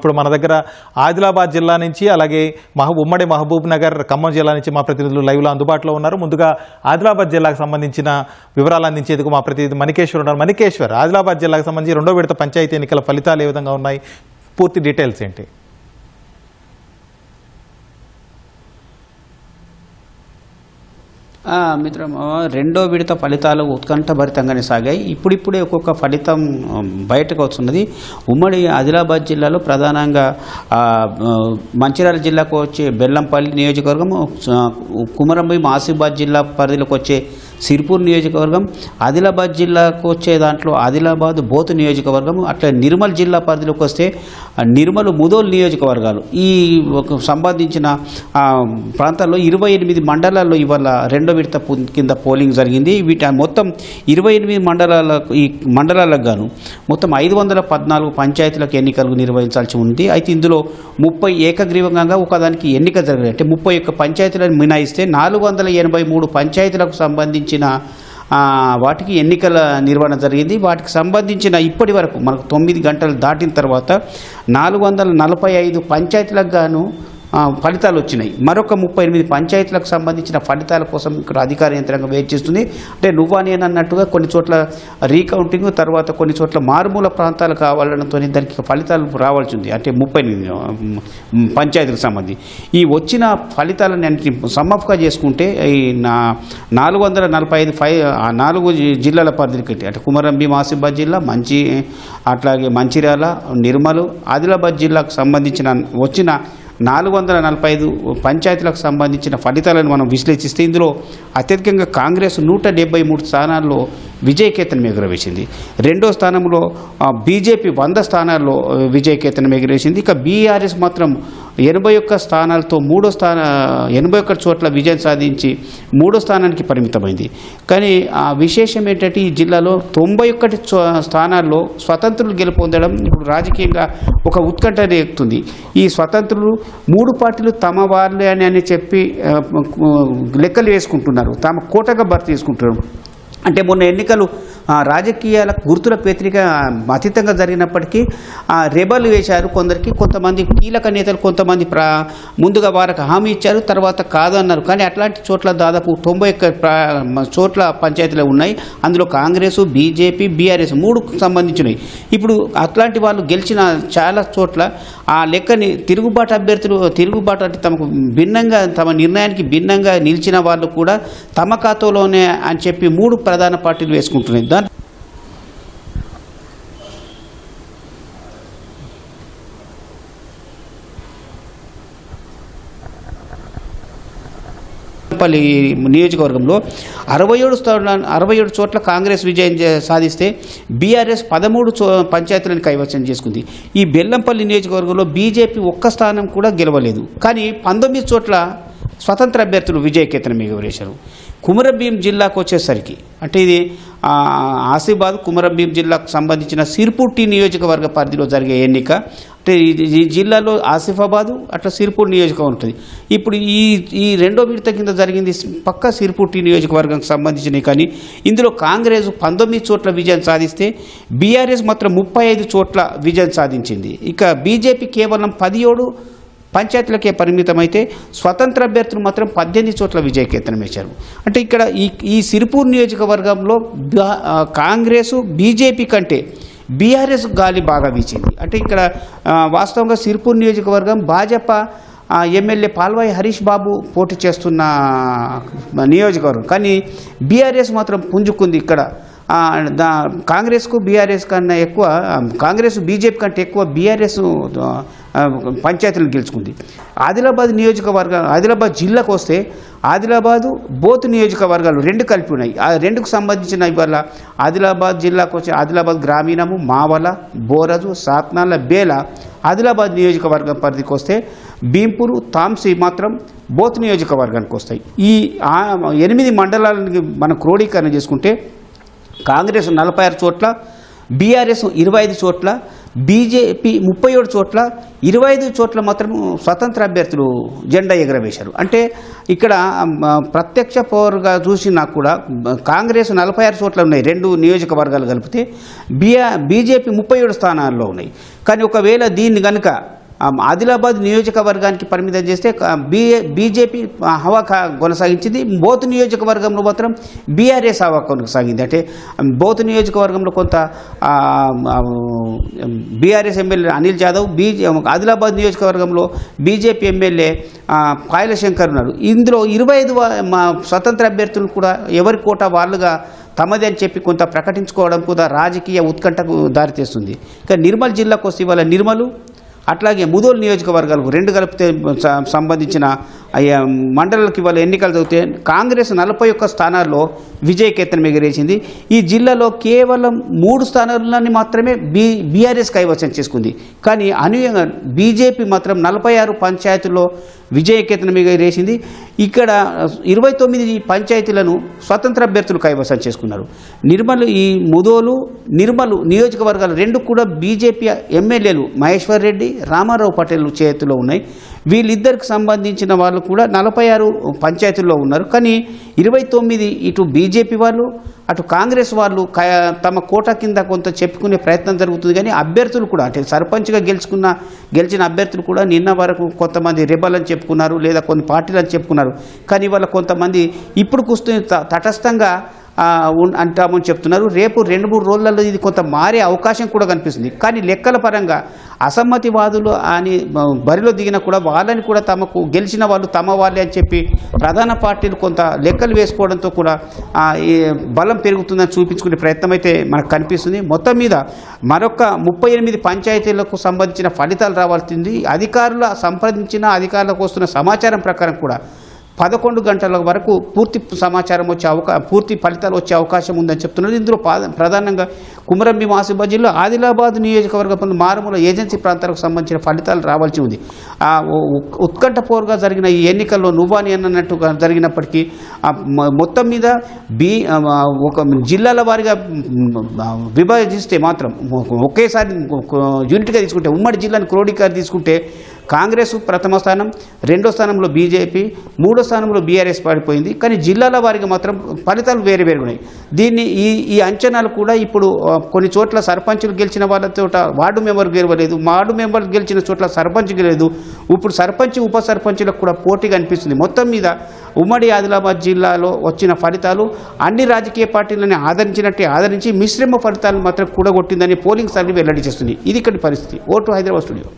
ఇప్పుడు మన దగ్గర ఆదిలాబాద్ జిల్లా నుంచి అలాగే ఉమ్మడి మహబూబ్ నగర్ ఖమ్మం జిల్లా నుంచి మా ప్రతినిధులు లైవ్లో అందుబాటులో ఉన్నారు. ముందుగా ఆదిలాబాద్ జిల్లాకు సంబంధించిన వివరాలు అందించేందుకు మా ప్రతినిధి మణికేశ్వర్ ఉన్నారు. మణికేశ్వర్, ఆదిలాబాద్ జిల్లాకు సంబంధించి రెండో విడత పంచాయతీ ఎన్నికల ఫలితాలు ఏ విధంగా ఉన్నాయి, పూర్తి డీటెయిల్స్ ఏంటి? మిత్రమా, రెండో విడత ఫలితాలు ఉత్కంఠభరితంగానే సాగాయి. ఇప్పుడిప్పుడే ఒక్కొక్క ఫలితం బయటకు వస్తున్నది. ఉమ్మడి ఆదిలాబాద్ జిల్లాలో ప్రధానంగా మంచిర్యాల జిల్లాకు వచ్చే బెల్లంపల్లి నియోజకవర్గం, కుమరంభీం ఆసిఫాబాద్ జిల్లా పరిధిలోకి వచ్చే సిర్పూర్ నియోజకవర్గం, ఆదిలాబాద్ జిల్లాకు వచ్చే దాంట్లో ఆదిలాబాద్ బోత్ నియోజకవర్గం, అట్లా నిర్మల్ జిల్లా పరిధిలోకి వస్తే నిర్మల్ ముదోల్ నియోజకవర్గాలు ఈ సంబంధించిన ప్రాంతాల్లో 28 మండలాల్లో ఇవాళ రెండో విడత కింద పోలింగ్ జరిగింది. మొత్తం 28 ఈ మండలాలకు గాను మొత్తం 514 పంచాయతీలకు ఎన్నికలు నిర్వహించాల్సి ఉంది. అయితే ఇందులో 30 ఏకగ్రీవంగా ఒకదానికి ఎన్నిక జరిగింది. అంటే 31 పంచాయతీలను మినాయిస్తే 483 పంచాయతీలకు సంబంధించిన వాటికి ఎన్నికల నిర్వహణ జరిగింది. వాటికి సంబంధించిన ఇప్పటి వరకు మనకు 9 గంటలు దాటిన తర్వాత 445 పంచాయతీలకు గాను ఫలితాలు వచ్చినాయి. మరొక 38 పంచాయతీలకు సంబంధించిన ఫలితాల కోసం ఇక్కడ అధికార యంత్రాంగం వెయిట్ చేస్తుంది. అంటే నువ్వని అన్నట్టుగా కొన్ని చోట్ల రీకౌంటింగ్, తర్వాత కొన్ని చోట్ల మారుమూల ప్రాంతాలు కావాలడంతో దానికి ఫలితాలు రావాల్సి ఉంది. అంటే 38 పంచాయతీలకు సంబంధించి ఈ వచ్చిన ఫలితాలను అన్నింటినీ సమ్మఫ్గా చేసుకుంటే ఈ 445 4 జిల్లాల పరిధికి, అంటే కుమరంభీం ఆసిఫాబాద్ జిల్లా, అట్లాగే మంచిర్యాల, నిర్మల్, ఆదిలాబాద్ జిల్లాకు సంబంధించిన వచ్చిన 445 పంచాయతీలకు సంబంధించిన ఫలితాలను మనం విశ్లేషిస్తే ఇందులో అత్యధికంగా కాంగ్రెస్ 173 స్థానాల్లో విజయకేతనం ఎగురవేసింది. రెండో స్థానంలో బీజేపీ 100 స్థానాల్లో విజయకేతనం ఎగురవేసింది. ఇక బీఆర్ఎస్ మాత్రం 81 స్థానాలతో 81 చోట్ల విజయం సాధించి 3వ స్థానానికి పరిమితమైంది. కానీ ఆ విశేషం ఏంటంటే ఈ జిల్లాలో 91 స్థానాల్లో స్వతంత్రులు గెలుపొందడం ఇప్పుడు రాజకీయంగా ఒక ఉత్కంఠ రేగుతుంది. ఈ స్వతంత్రులు 3 పార్టీలు తమ వాళ్ళే అని చెప్పి లెక్కలు వేసుకుంటున్నారు, తమ కోటగా భర్తీ చేసుకుంటున్నారు. అంటే మొన్న ఎన్నికలు రాజకీయాల గుర్తులకు వ్యతిరేకంగా అతీతంగా జరిగినప్పటికీ రెబల్ వేశారు కొందరికి. కొంతమంది కీలక నేతలు కొంతమంది ముందుగా వారికి హామీ ఇచ్చారు, తర్వాత కాదన్నారు. కానీ అట్లాంటి చోట్ల దాదాపు 91 చోట్ల పంచాయతీలు ఉన్నాయి. అందులో కాంగ్రెస్, బీజేపీ, బీఆర్ఎస్ 3కు సంబంధించినవి. ఇప్పుడు అట్లాంటి వాళ్ళు గెలిచిన చాలా చోట్ల ఆ లెక్కని తిరుగుబాటు అంటే తమకు భిన్నంగా, తమ నిర్ణయానికి భిన్నంగా నిలిచిన వాళ్ళు కూడా తమ ఖాతాలోనే అని చెప్పి 3 ప్రధాన పార్టీలు వేసుకుంటున్నాయి. నియోజకవర్గంలో 67 చోట్ల కాంగ్రెస్ విజయం సాధిస్తే బీఆర్ఎస్ 13 పంచాయతీలను కైవసం చేసుకుంది. ఈ బెల్లంపల్లి నియోజకవర్గంలో బీజేపీ ఒక్క స్థానం కూడా గెలవలేదు. కానీ 19 చోట్ల స్వతంత్ర అభ్యర్థులు విజయకేతనం ఎగురవేశారు. కుమరంభీం జిల్లాకు వచ్చేసరికి, అంటే ఇది ఆసిఫాబాద్ కుమరంభీం జిల్లాకు సంబంధించిన సిర్పూర్ నియోజకవర్గ పరిధిలో జరిగే ఎన్నిక. అంటే ఈ జిల్లాలో ఆసిఫాబాదు అట్లా సిర్పూర్ నియోజకవర్గం ఉంటుంది. ఇప్పుడు ఈ రెండో విడత కింద జరిగింది పక్క సిర్పూర్ నియోజకవర్గానికి సంబంధించినవి. కానీ ఇందులో కాంగ్రెస్ 19 చోట్ల విజయం సాధిస్తే బీఆర్ఎస్ మాత్రం 35 చోట్ల విజయం సాధించింది. ఇక బీజేపీ కేవలం 17 పంచాయతీలకే పరిమితమైతే స్వతంత్ర అభ్యర్థులు మాత్రం 18 చోట్ల విజయకేతనం వేశారు. అంటే ఇక్కడ ఈ సిర్పూర్ నియోజకవర్గంలో కాంగ్రెస్ బీజేపీ కంటే బీఆర్ఎస్ గాలి బాగా వీచింది. అంటే ఇక్కడ వాస్తవంగా సిర్పూర్ నియోజకవర్గం భాజపా ఎమ్మెల్యే పాల్వాయి హరీష్ బాబు పోటీ చేస్తున్న నియోజకవర్గం. కానీ బీఆర్ఎస్ మాత్రం పుంజుకుంది. ఇక్కడ కాంగ్రెస్కు బీఆర్ఎస్ కన్నా ఎక్కువ, కాంగ్రెస్ బీజేపీ కంటే ఎక్కువ బీఆర్ఎస్ పంచాయతీలను గెలుచుకుంది. ఆదిలాబాద్ జిల్లాకు వస్తే ఆదిలాబాదు బోత్ నియోజకవర్గాలు 2 కలిపి ఉన్నాయి. ఆ 2కు సంబంధించిన ఇవాళ ఆదిలాబాద్ జిల్లాకు వచ్చే ఆదిలాబాద్ గ్రామీణము, మావల, బోరజు, సాత్నాల, బేల ఆదిలాబాద్ నియోజకవర్గం పరిధికి వస్తే భీంపూరు, తాంసీ మాత్రం బోత్ నియోజకవర్గానికి వస్తాయి. ఈ 8 మండలాలను మనం క్రోడీకరణ చేసుకుంటే కాంగ్రెస్ 46 చోట్ల, బీఆర్ఎస్ 25 చోట్ల, బీజేపీ 37 చోట్ల 25 చోట్ల మాత్రం స్వతంత్ర అభ్యర్థులు జెండా ఎగరవేశారు. అంటే ఇక్కడ ప్రత్యక్ష పౌరుగా చూసినా కూడా కాంగ్రెస్ 46 చోట్ల ఉన్నాయి, 2 నియోజకవర్గాలు కలిపితే. బీజేపీ 37 స్థానాల్లో ఉన్నాయి. కానీ ఒకవేళ దీన్ని కనుక ఆదిలాబాద్ నియోజకవర్గానికి పరిమితం చేస్తే బీజేపీ హవా కొనసాగించింది. బోత్ నియోజకవర్గంలో మాత్రం బీఆర్ఎస్ హవా కొనసాగింది. అంటే బోత్ నియోజకవర్గంలో కొంత బీఆర్ఎస్ ఎమ్మెల్యే అనిల్ జాదవ్, ఆదిలాబాద్ నియోజకవర్గంలో బీజేపీ ఎమ్మెల్యే పాయల శంకర్ ఉన్నారు. ఇందులో 25 స్వతంత్ర అభ్యర్థులు కూడా ఎవరి కోట వాళ్ళుగా తమది అని చెప్పి కొంత ప్రకటించుకోవడం కూడా రాజకీయ ఉత్కంఠకు దారితీస్తుంది. ఇక నిర్మల్ జిల్లాకు వస్తే ఇవాళ నిర్మలు అట్లాగే ముదోల్ నియోజకవర్గాలకు 2 కలిపితే సంబంధించిన మండలాలకు ఇవాళ ఎన్నికలు జరిగితే కాంగ్రెస్ 41 స్థానాల్లో విజయకేతనం ఎగిరేసింది. ఈ జిల్లాలో కేవలం 3 స్థానాలని మాత్రమే బీఆర్ఎస్ కైవసం చేసుకుంది. కానీ అనూహ్యంగా బీజేపీ మాత్రం 46 పంచాయతీల్లో విజయకేతనం ఎగిరేసింది. ఇక్కడ 29 పంచాయతీలను స్వతంత్ర అభ్యర్థులు కైవసం చేసుకున్నారు. ఈ ముదోలు నిర్మలు నియోజకవర్గాలు 2 కూడా బీజేపీ ఎమ్మెల్యేలు మహేశ్వర్ రెడ్డి, రామారావు పటేల్ చేతిలో ఉన్నాయి. వీళ్ళిద్దరికి సంబంధించిన వాళ్ళు కూడా 46 పంచాయతీల్లో ఉన్నారు. కానీ 29 ఇటు బీజేపీ వాళ్ళు అటు కాంగ్రెస్ వాళ్ళు తమ కోట కింద కొంత చెప్పుకునే ప్రయత్నం జరుగుతుంది. కానీ అభ్యర్థులు కూడా అంటే సర్పంచ్గా గెలిచిన అభ్యర్థులు కూడా నిన్న వరకు కొంతమంది రెబల్ అని చెప్పుకున్నారు, లేదా కొన్ని పార్టీలు అని చెప్పుకున్నారు. కానీ వాళ్ళ కొంతమంది ఇప్పుడు కూర్చుని తటస్థంగా అంటామని చెప్తున్నారు. రేపు 2-3 రోజులలో ఇది కొంత మారే అవకాశం కూడా కనిపిస్తుంది. కానీ లెక్కల పరంగా అసమ్మతివాదులు అని బరిలో దిగినా కూడా వాళ్ళని కూడా తమకు గెలిచిన వాళ్ళు తమ వాళ్ళే అని చెప్పి ప్రధాన పార్టీలు కొంత లెక్కలు వేసుకోవడంతో కూడా ఈ బలం పెరుగుతుందని చూపించుకునే ప్రయత్నం అయితే మనకు కనిపిస్తుంది. మొత్తం మీద మరొక 38 పంచాయతీలకు సంబంధించిన ఫలితాలు రావాల్సింది. అధికారులకు వస్తున్న సమాచారం ప్రకారం కూడా 11 గంటల వరకు పూర్తి ఫలితాలు వచ్చే అవకాశం ఉందని చెప్తున్నారు. ఇందులో ప్రధానంగా కుమరంభీం ఆసిఫాబాద్ జిల్లా ఆదిలాబాద్ నియోజకవర్గంలో మారుమూల ఏజెన్సీ ప్రాంతాలకు సంబంధించిన ఫలితాలు రావాల్సి ఉంది. ఉత్కంఠపూర్గా జరిగిన ఈ ఎన్నికల్లో నువ్వాని అన్నట్టుగా జరిగినప్పటికీ మొత్తం మీద ఒక జిల్లాల వారీగా విభజిస్తే మాత్రం ఒకేసారి యూనిట్గా తీసుకుంటే ఉమ్మడి జిల్లాని క్రోడీకరణ తీసుకుంటే కాంగ్రెస్ ప్రథమ స్థానం, 2వ స్థానంలో బీజేపీ, 3వ స్థానంలో బీఆర్ఎస్ పడిపోయింది. కానీ జిల్లాల వారీగా మాత్రం ఫలితాలు వేరు ఉన్నాయి. దీన్ని ఈ అంచనాలు కూడా ఇప్పుడు కొన్ని చోట్ల సర్పంచులు గెలిచిన వాళ్ళతో వార్డు మెంబర్ గెలవలేదు, వార్డు మెంబర్ గెలిచిన చోట్ల సర్పంచ్ గెలలేదు. ఇప్పుడు సర్పంచ్ ఉప సర్పంచులకు కూడా పోటీగా అనిపిస్తుంది. మొత్తం మీద ఉమ్మడి ఆదిలాబాద్ జిల్లాలో వచ్చిన ఫలితాలు అన్ని రాజకీయ పార్టీలను ఆదరించి మిశ్రమ ఫలితాలను మాత్రం కూడగొట్టిందని పోలింగ్ సర్వే వెల్లడి చేస్తుంది. ఇది ఇక్కడి పరిస్థితి. Vote Hyderabad studio.